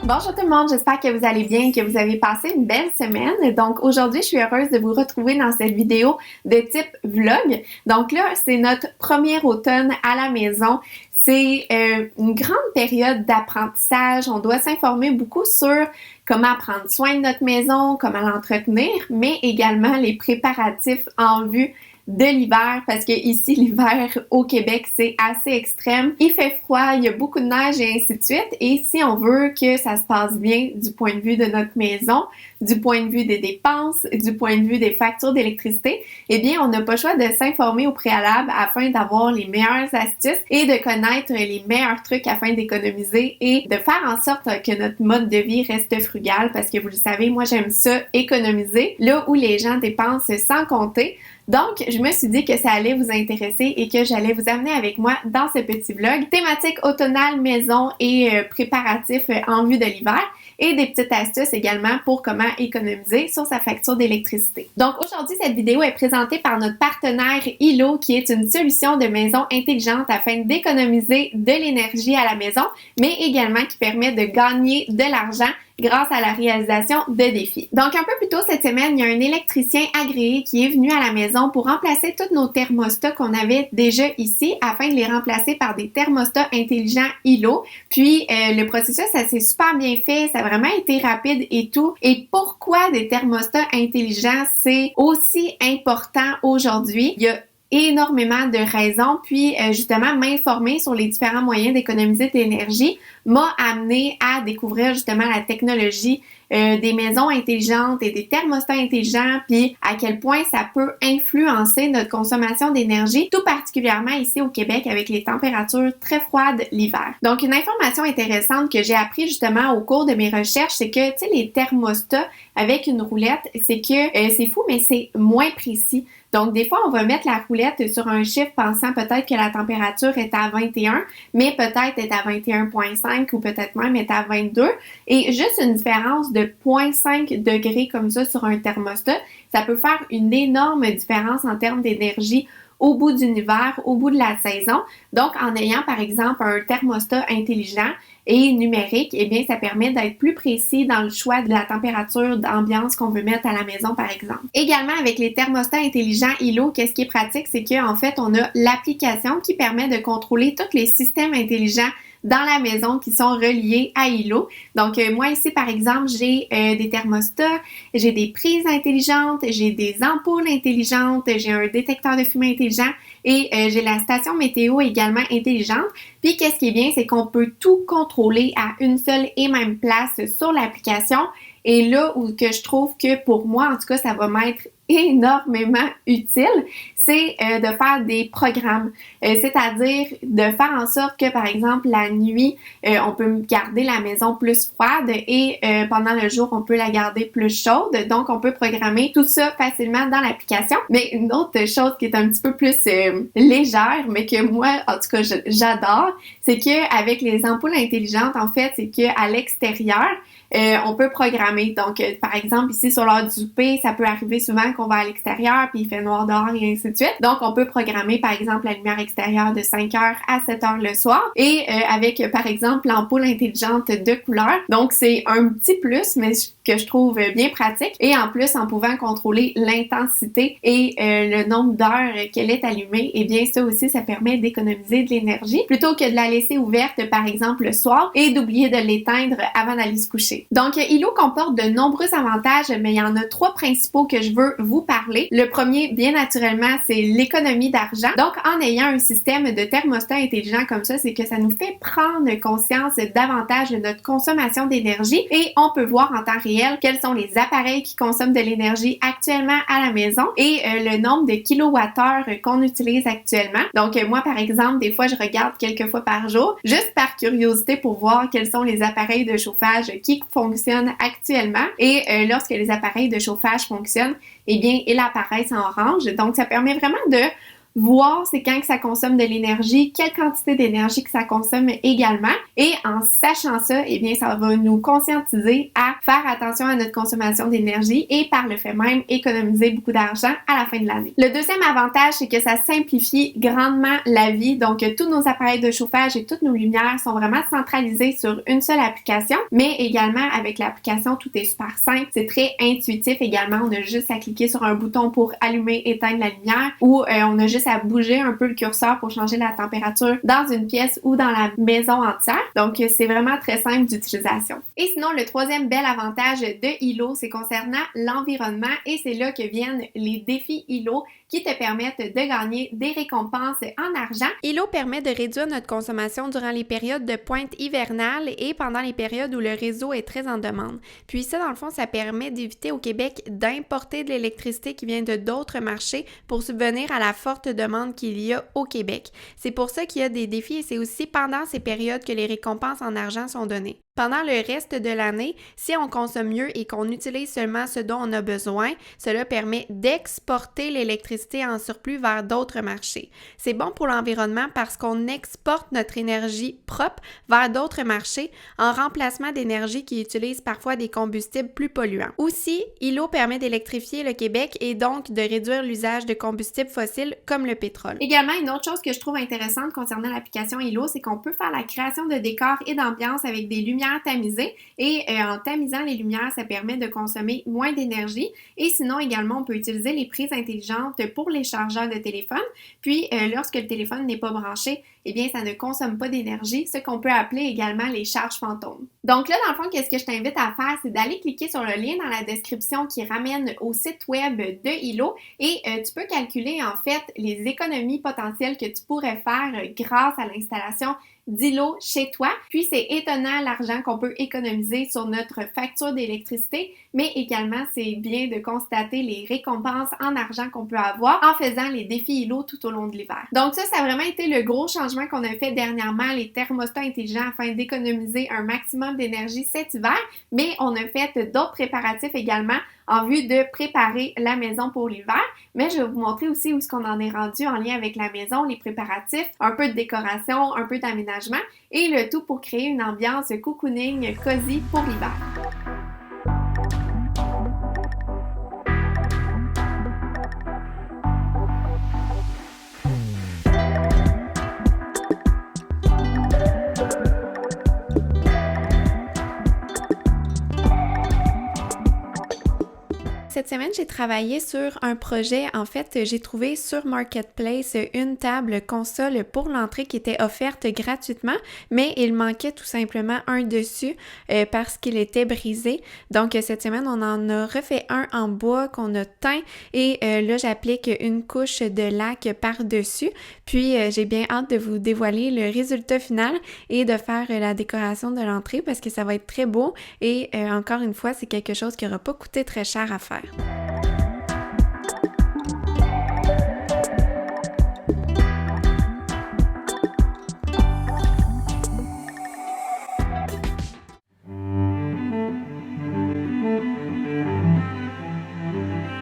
Bonjour tout le monde, j'espère que vous allez bien et que vous avez passé une belle semaine. Donc aujourd'hui, je suis heureuse de vous retrouver dans cette vidéo de type vlog. Donc là, c'est notre premier automne à la maison. C'est une grande période d'apprentissage. On doit s'informer beaucoup sur comment prendre soin de notre maison, comment l'entretenir, mais également les préparatifs en vue de l'hiver, parce que ici l'hiver au Québec c'est assez extrême. Il fait froid, il y a beaucoup de neige et ainsi de suite. Et si on veut que ça se passe bien du point de vue de notre maison, du point de vue des dépenses, du point de vue des factures d'électricité, eh bien on n'a pas le choix de s'informer au préalable afin d'avoir les meilleures astuces et de connaître les meilleurs trucs afin d'économiser et de faire en sorte que notre mode de vie reste frugal, parce que vous le savez, moi j'aime ça économiser, là où les gens dépensent sans compter. Donc, je me suis dit que ça allait vous intéresser et que j'allais vous amener avec moi dans ce petit vlog thématique automnale, maison et préparatifs en vue de l'hiver, et des petites astuces également pour comment économiser sur sa facture d'électricité. Donc aujourd'hui, cette vidéo est présentée par notre partenaire ILO, qui est une solution de maison intelligente afin d'économiser de l'énergie à la maison, mais également qui permet de gagner de l'argent grâce à la réalisation de défis. Donc, un peu plus tôt cette semaine, il y a un électricien agréé qui est venu à la maison pour remplacer tous nos thermostats qu'on avait déjà ici afin de les remplacer par des thermostats intelligents ILO. Puis, le processus, ça s'est super bien fait, ça a vraiment été rapide et tout. Et pourquoi des thermostats intelligents, c'est aussi important aujourd'hui? Il y a énormément de raisons, puis justement m'informer sur les différents moyens d'économiser de l'énergie m'a amené à découvrir justement la technologie des maisons intelligentes et des thermostats intelligents, puis à quel point ça peut influencer notre consommation d'énergie, tout particulièrement ici au Québec avec les températures très froides l'hiver. Donc une information intéressante que j'ai appris justement au cours de mes recherches, c'est que tu sais, les thermostats avec une roulette, c'est que c'est fou, mais c'est moins précis. Donc, des fois, on va mettre la roulette sur un chiffre pensant peut-être que la température est à 21, mais peut-être est à 21,5 ou peut-être même est à 22. Et juste une différence de 0,5 degrés comme ça sur un thermostat, ça peut faire une énorme différence en termes d'énergie au bout d'un hiver, au bout de la saison. Donc, en ayant par exemple un thermostat intelligent et numérique, eh bien, ça permet d'être plus précis dans le choix de la température d'ambiance qu'on veut mettre à la maison, par exemple. Également, avec les thermostats intelligents ILO, qu'est-ce qui est pratique, c'est qu'en fait, on a l'application qui permet de contrôler tous les systèmes intelligents dans la maison qui sont reliés à ILO. Donc, moi ici, par exemple, j'ai des thermostats, j'ai des prises intelligentes, j'ai des ampoules intelligentes, j'ai un détecteur de fumée intelligent et j'ai la station météo également intelligente. Puis, qu'est-ce qui est bien, c'est qu'on peut tout contrôler à une seule et même place sur l'application. Et là où que je trouve que pour moi, en tout cas, ça va m'être énormément utile, c'est de faire des programmes, c'est-à-dire de faire en sorte que, par exemple, la nuit, on peut garder la maison plus froide et pendant le jour, on peut la garder plus chaude. Donc, on peut programmer tout ça facilement dans l'application. Mais une autre chose qui est un petit peu plus légère, mais que moi, en tout cas, j'adore, c'est qu'avec les ampoules intelligentes, en fait, c'est qu'à l'extérieur, on peut programmer. Donc, par exemple, ici, sur l'heure du souper, ça peut arriver souvent qu'on va à l'extérieur puis il fait noir dehors et ainsi de suite. Donc, on peut programmer, par exemple, la lumière extérieure de 5h à 7h le soir et avec, par exemple, l'ampoule intelligente de couleur. Donc, c'est un petit plus, mais que je trouve bien pratique. Et en plus, en pouvant contrôler l'intensité et le nombre d'heures qu'elle est allumée, eh bien, ça aussi, ça permet d'économiser de l'énergie plutôt que de la laisser ouverte, par exemple, le soir et d'oublier de l'éteindre avant d'aller se coucher. Donc, ILO comporte de nombreux avantages, mais il y en a 3 principaux que je veux vous parler. Le premier, bien naturellement, c'est l'économie d'argent. Donc, en ayant un système de thermostat intelligent comme ça, c'est que ça nous fait prendre conscience davantage de notre consommation d'énergie et on peut voir en temps réel quels sont les appareils qui consomment de l'énergie actuellement à la maison et le nombre de kilowattheures qu'on utilise actuellement. Donc, moi, par exemple, des fois, je regarde quelques fois par jour, juste par curiosité pour voir quels sont les appareils de chauffage qui fonctionnent actuellement. Et lorsque les appareils de chauffage fonctionnent, eh bien, ils apparaissent en orange. Donc, ça permet vraiment de voir c'est quand que ça consomme de l'énergie, quelle quantité d'énergie que ça consomme également. Et en sachant ça, eh bien, ça va nous conscientiser à faire attention à notre consommation d'énergie et par le fait même économiser beaucoup d'argent à la fin de l'année. Le deuxième avantage, c'est que ça simplifie grandement la vie. Donc, tous nos appareils de chauffage et toutes nos lumières sont vraiment centralisées sur une seule application, mais également avec l'application, tout est super simple. C'est très intuitif également. On a juste à cliquer sur un bouton pour allumer, éteindre la lumière ou on a juste à bouger un peu le curseur pour changer la température dans une pièce ou dans la maison entière. Donc, c'est vraiment très simple d'utilisation. Et sinon, le troisième bel avantage de Hilo, c'est concernant l'environnement et c'est là que viennent les défis Hilo qui te permettent de gagner des récompenses en argent. Hilo permet de réduire notre consommation durant les périodes de pointe hivernale et pendant les périodes où le réseau est très en demande. Puis ça, dans le fond, ça permet d'éviter au Québec d'importer de l'électricité qui vient de d'autres marchés pour subvenir à la forte demande qu'il y a au Québec. C'est pour ça qu'il y a des défis et c'est aussi pendant ces périodes que les récompenses en argent sont données. Pendant le reste de l'année, si on consomme mieux et qu'on utilise seulement ce dont on a besoin, cela permet d'exporter l'électricité en surplus vers d'autres marchés. C'est bon pour l'environnement parce qu'on exporte notre énergie propre vers d'autres marchés en remplacement d'énergie qui utilise parfois des combustibles plus polluants. Aussi, Hilo permet d'électrifier le Québec et donc de réduire l'usage de combustibles fossiles comme le pétrole. Également, une autre chose que je trouve intéressante concernant l'application Hilo, c'est qu'on peut faire la création de décors et d'ambiance avec des lumières tamisées et en tamisant les lumières, ça permet de consommer moins d'énergie et sinon également on peut utiliser les prises intelligentes pour les chargeurs de téléphone puis lorsque le téléphone n'est pas branché, eh bien ça ne consomme pas d'énergie, ce qu'on peut appeler également les charges fantômes. Donc là dans le fond, qu'est-ce que je t'invite à faire, c'est d'aller cliquer sur le lien dans la description qui ramène au site web de Hilo et tu peux calculer en fait les économies potentielles que tu pourrais faire grâce à l'installation d'Hilo chez toi. Puis c'est étonnant l'argent qu'on peut économiser sur notre facture d'électricité, mais également c'est bien de constater les récompenses en argent qu'on peut avoir en faisant les défis Hilo tout au long de l'hiver. Donc ça a vraiment été le gros changement qu'on a fait dernièrement, les thermostats intelligents afin d'économiser un maximum d'énergie cet hiver, mais on a fait d'autres préparatifs également en vue de préparer la maison pour l'hiver. Mais je vais vous montrer aussi où est-ce qu'on en est rendu en lien avec la maison, les préparatifs, un peu de décoration, un peu d'aménagement et le tout pour créer une ambiance cocooning cosy pour l'hiver. Cette semaine, j'ai travaillé sur un projet. En fait, j'ai trouvé sur Marketplace une table console pour l'entrée qui était offerte gratuitement, mais il manquait tout simplement un dessus parce qu'il était brisé. Donc, cette semaine, on en a refait un en bois qu'on a teint et là, j'applique une couche de lac par-dessus. Puis, j'ai bien hâte de vous dévoiler le résultat final et de faire la décoration de l'entrée parce que ça va être très beau et encore une fois, c'est quelque chose qui n'aura pas coûté très cher à faire.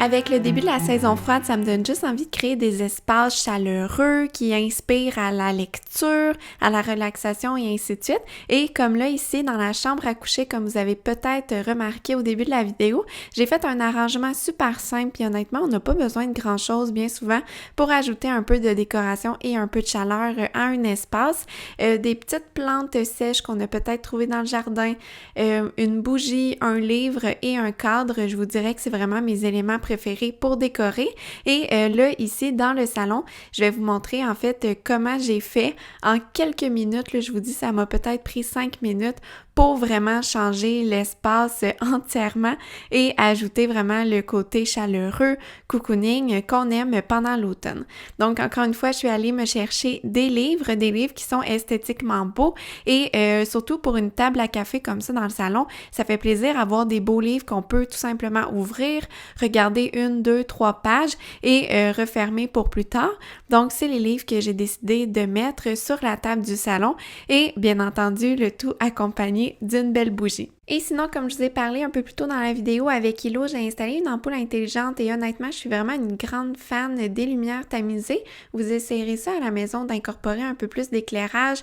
Avec le début de la saison froide, ça me donne juste envie de créer des espaces chaleureux qui inspirent à la lecture, à la relaxation et ainsi de suite. Et comme là, ici, dans la chambre à coucher, comme vous avez peut-être remarqué au début de la vidéo, j'ai fait un arrangement super simple et honnêtement, on n'a pas besoin de grand-chose bien souvent pour ajouter un peu de décoration et un peu de chaleur à un espace. Des petites plantes sèches qu'on a peut-être trouvées dans le jardin, une bougie, un livre et un cadre. Je vous dirais que c'est vraiment mes éléments préférés pour décorer. Et là, ici, dans le salon, je vais vous montrer en fait comment j'ai fait en quelques minutes. Là, je vous dis, ça m'a peut-être pris 5 minutes pour vraiment changer l'espace entièrement et ajouter vraiment le côté chaleureux, cocooning qu'on aime pendant l'automne. Donc, encore une fois, je suis allée me chercher des livres qui sont esthétiquement beaux et surtout pour une table à café comme ça dans le salon, ça fait plaisir d'avoir des beaux livres qu'on peut tout simplement ouvrir, regarder 1, 2, 3 pages et refermer pour plus tard. Donc, c'est les livres que j'ai décidé de mettre sur la table du salon et bien entendu, le tout accompagné d'une belle bougie. Et sinon, comme je vous ai parlé un peu plus tôt dans la vidéo, avec Ilo, j'ai installé une ampoule intelligente et honnêtement, je suis vraiment une grande fan des lumières tamisées. Vous essayerez ça à la maison, d'incorporer un peu plus d'éclairage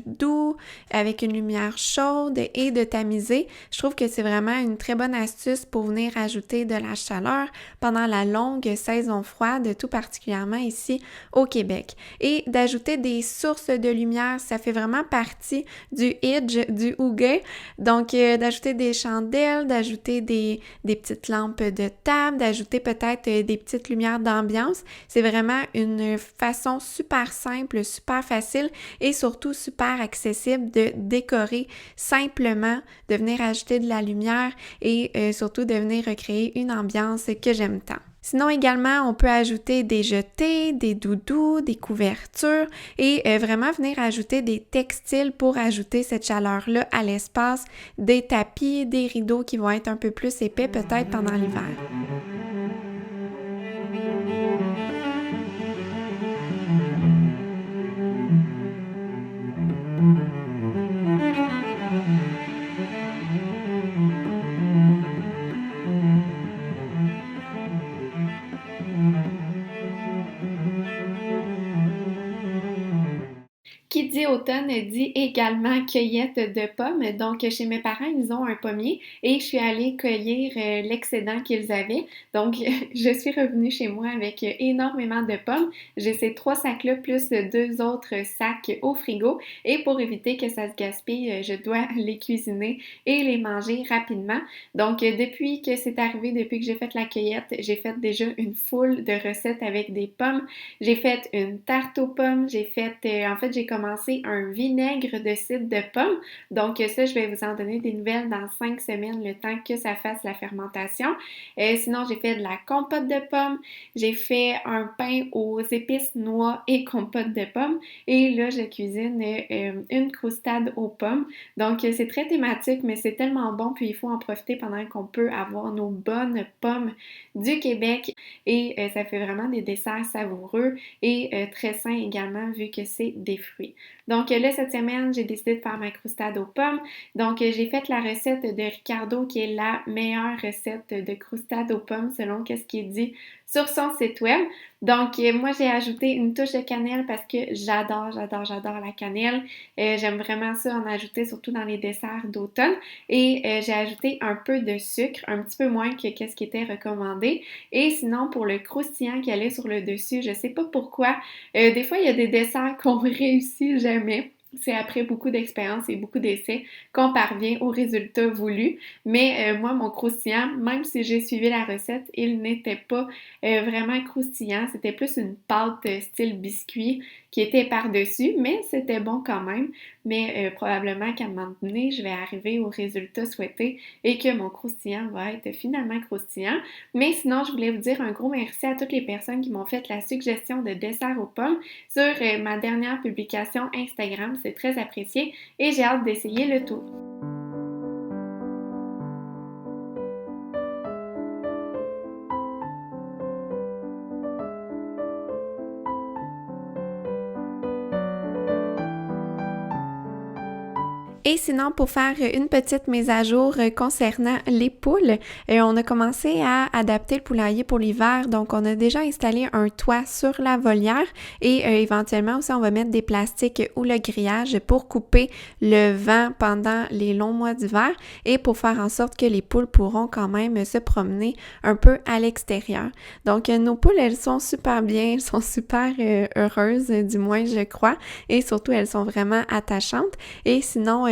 doux, avec une lumière chaude et de tamiser. Je trouve que c'est vraiment une très bonne astuce pour venir ajouter de la chaleur pendant la longue saison froide, tout particulièrement ici au Québec. Et d'ajouter des sources de lumière, ça fait vraiment partie du Idge, du Hygge. Donc, d'ajouter des chandelles, d'ajouter des petites lampes de table, d'ajouter peut-être des petites lumières d'ambiance. C'est vraiment une façon super simple, super facile et surtout super accessible de décorer simplement, de venir ajouter de la lumière et surtout de venir recréer une ambiance que j'aime tant. Sinon également, on peut ajouter des jetés, des doudous, des couvertures et vraiment venir ajouter des textiles pour ajouter cette chaleur-là à l'espace, des tapis, des rideaux qui vont être un peu plus épais peut-être pendant l'hiver. Qui dit automne dit également cueillette de pommes. Donc, chez mes parents, ils ont un pommier et je suis allée cueillir l'excédent qu'ils avaient. Donc, je suis revenue chez moi avec énormément de pommes. J'ai ces 3 sacs-là plus 2 autres sacs au frigo. Et pour éviter que ça se gaspille, je dois les cuisiner et les manger rapidement. Donc, depuis que c'est arrivé, depuis que j'ai fait la cueillette, j'ai fait déjà une foule de recettes avec des pommes. J'ai fait une tarte aux pommes. J'ai commencé un vinaigre de cidre de pomme. Donc ça, je vais vous en donner des nouvelles dans 5 semaines, le temps que ça fasse la fermentation. Sinon, j'ai fait de la compote de pommes. J'ai fait un pain aux épices, noix et compote de pommes. Et là, je cuisine une croustade aux pommes. Donc, c'est très thématique, mais c'est tellement bon. Puis, il faut en profiter pendant qu'on peut avoir nos bonnes pommes du Québec. Et ça fait vraiment des desserts savoureux et très sains également, vu que c'est des fruits. Donc là, cette semaine, j'ai décidé de faire ma croustade aux pommes. Donc, j'ai fait la recette de Ricardo, qui est la meilleure recette de croustade aux pommes, selon ce qui est dit sur son site web. Donc, moi, j'ai ajouté une touche de cannelle parce que j'adore la cannelle. J'aime vraiment ça en ajouter, surtout dans les desserts d'automne. Et j'ai ajouté un peu de sucre, un petit peu moins que ce qui était recommandé. Et sinon, pour le croustillant qui allait sur le dessus, je sais pas pourquoi. Des fois, il y a des desserts qu'on réussit jamais. C'est après beaucoup d'expérience et beaucoup d'essais qu'on parvient au résultat voulu. Mais moi, mon croustillant, même si j'ai suivi la recette, il n'était pas vraiment croustillant. C'était plus une pâte style biscuit qui était par-dessus, mais c'était bon quand même. Mais probablement qu'à un moment donné, je vais arriver au résultat souhaité et que mon croustillant va être finalement croustillant. Mais sinon, je voulais vous dire un gros merci à toutes les personnes qui m'ont fait la suggestion de dessert aux pommes sur ma dernière publication Instagram. C'est très apprécié et j'ai hâte d'essayer le tout. Et sinon, pour faire une petite mise à jour concernant les poules, on a commencé à adapter le poulailler pour l'hiver. Donc, on a déjà installé un toit sur la volière et éventuellement aussi, on va mettre des plastiques ou le grillage pour couper le vent pendant les longs mois d'hiver et pour faire en sorte que les poules pourront quand même se promener un peu à l'extérieur. Donc, nos poules, elles sont super bien, elles sont super heureuses, du moins je crois, et surtout, elles sont vraiment attachantes. Et sinon,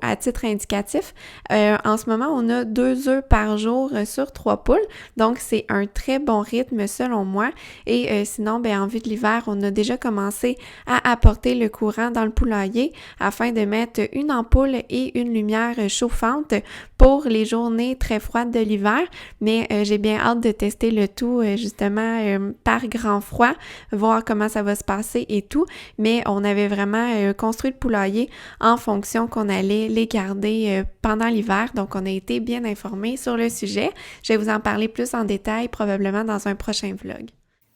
à titre indicatif, en ce moment, on a 2 œufs par jour sur 3 poules. Donc, c'est un très bon rythme selon moi. Et sinon, en vue de l'hiver, on a déjà commencé à apporter le courant dans le poulailler afin de mettre une ampoule et une lumière chauffante pour les journées très froides de l'hiver. Mais j'ai bien hâte de tester le tout justement par grand froid, voir comment ça va se passer et tout. Mais on avait vraiment construit le poulailler en fonction qu'on allait les garder pendant l'hiver. Donc, on a été bien informés sur le sujet. Je vais vous en parler plus en détail probablement dans un prochain vlog.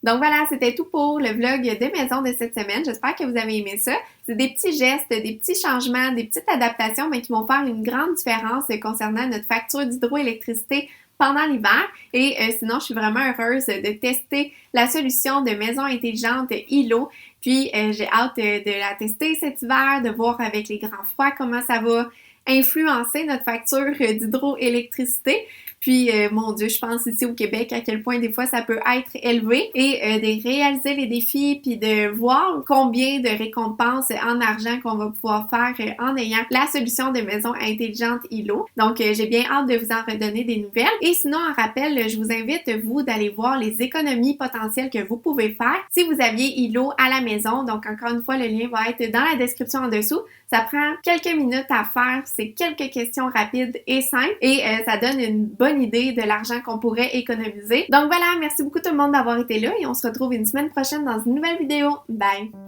Donc voilà, c'était tout pour le vlog de maison de cette semaine. J'espère que vous avez aimé ça. C'est des petits gestes, des petits changements, des petites adaptations, mais qui vont faire une grande différence concernant notre facture d'hydroélectricité pendant l'hiver. Et sinon, je suis vraiment heureuse de tester la solution de maison intelligente ILO. Puis, j'ai hâte de la tester cet hiver, de voir avec les grands froids comment ça va influencer notre facture d'hydroélectricité. Puis, mon Dieu, je pense ici au Québec à quel point des fois ça peut être élevé et de réaliser les défis puis de voir combien de récompenses en argent qu'on va pouvoir faire en ayant la solution de maison intelligente ILO. Donc, j'ai bien hâte de vous en redonner des nouvelles. Et sinon, en rappel, je vous invite, vous, d'aller voir les économies potentielles que vous pouvez faire si vous aviez ILO à la maison. Donc, encore une fois, le lien va être dans la description en dessous. Ça prend quelques minutes à faire, c'est quelques questions rapides et simples et ça donne une bonne idée de l'argent qu'on pourrait économiser. Donc voilà, merci beaucoup tout le monde d'avoir été là et on se retrouve une semaine prochaine dans une nouvelle vidéo. Bye!